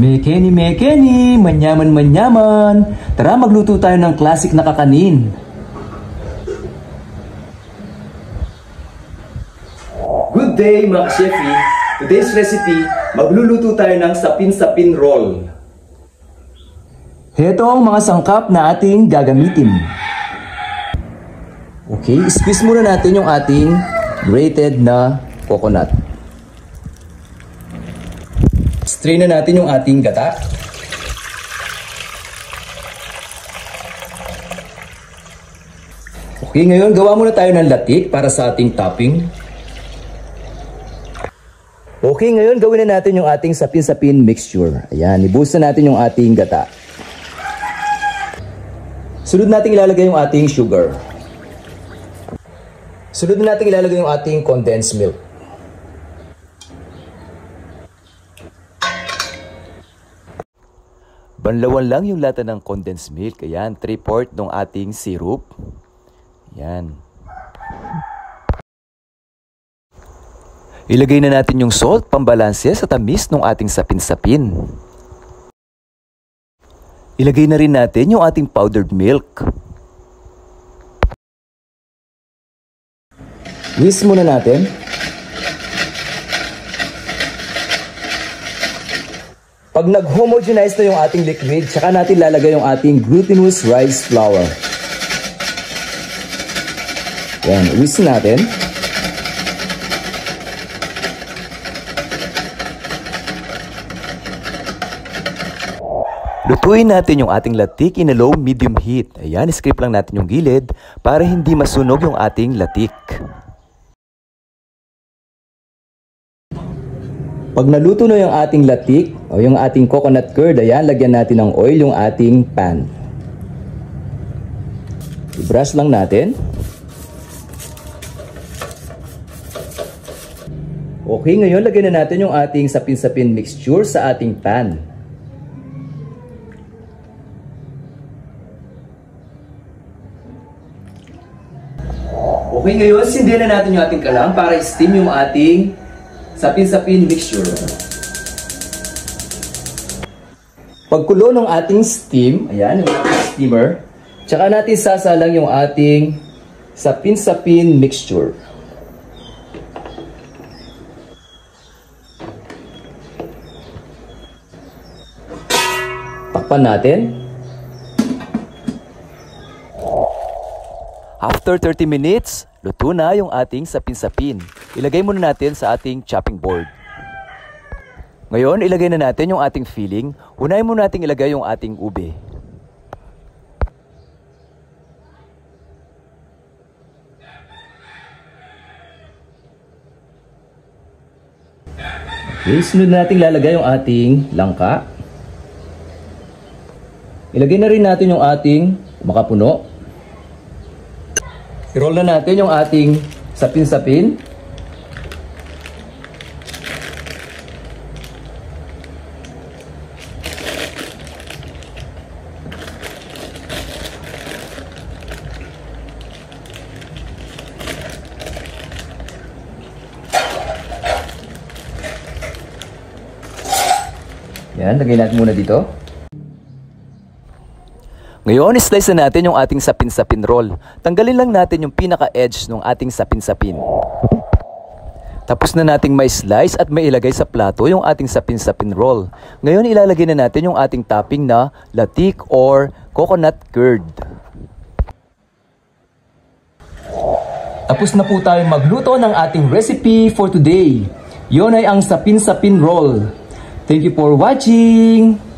Mekeni, manyaman. Tara magluto tayo ng classic na kakanin. Good day mga ka-chefi! Today's recipe, magluluto tayo ng sapin-sapin roll. Heto ang mga sangkap na ating gagamitin. Okay, squeeze muna natin yung ating grated na coconut. Strain na natin yung ating gata. Okay, ngayon gawa muna tayo ng latik para sa ating topping. Okay, ngayon gawin na natin yung ating sapin-sapin mixture. Ayan, ibuhos na natin yung ating gata. Sunod natin ilalagay yung ating sugar. Sunod na natin ilalagay yung ating condensed milk. Banlawan lang yung lata ng condensed milk. Ayan, 3/4 ng ating syrup. Ayan. Ilagay na natin yung salt, pambalanse sa tamis ng ating sapin-sapin. Ilagay na rin natin yung ating powdered milk. Whisk muna natin. Pag nag-homogenize na yung ating liquid, saka natin lalagay yung ating glutinous rice flour. Yan, whisk natin. Lutuin natin yung ating latik in a low-medium heat. Ayan, scrape lang natin yung gilid para hindi masunog yung ating latik. Pag naluto na yung ating latik o yung ating coconut curd, ayan, lagyan natin ng oil yung ating pan. I-brush lang natin. Okay, ngayon lagyan na natin yung ating sapin-sapin mixture sa ating pan. Okay, ngayon sindihan na natin yung ating kalang para steam yung ating sapin-sapin mixture. Pagkulo ng ating steam, ayan, yung ating steamer, tsaka natin sasalang yung ating sapin-sapin mixture. Takpan natin. After 30 minutes, luto na yung ating sapin-sapin. Ilagay muna natin sa ating chopping board. Ngayon, ilagay na natin yung ating filling. Unahin muna natin ilagay yung ating ube. Okay, sunod natin lalagay yung ating langka. Ilagay na rin natin yung ating makapuno. I-roll na natin yung ating sapin-sapin. Yan, lagay natin muna dito. Ngayon, slice na natin yung ating sapin-sapin roll. Tanggalin lang natin yung pinaka-edge ng ating sapin-sapin. Tapos na nating may slice at may ilagay sa plato yung ating sapin-sapin roll. Ngayon, ilalagay na natin yung ating topping na latik or coconut curd. Tapos na po tayo magluto ng ating recipe for today. Yun ay ang sapin-sapin roll. Thank you for watching!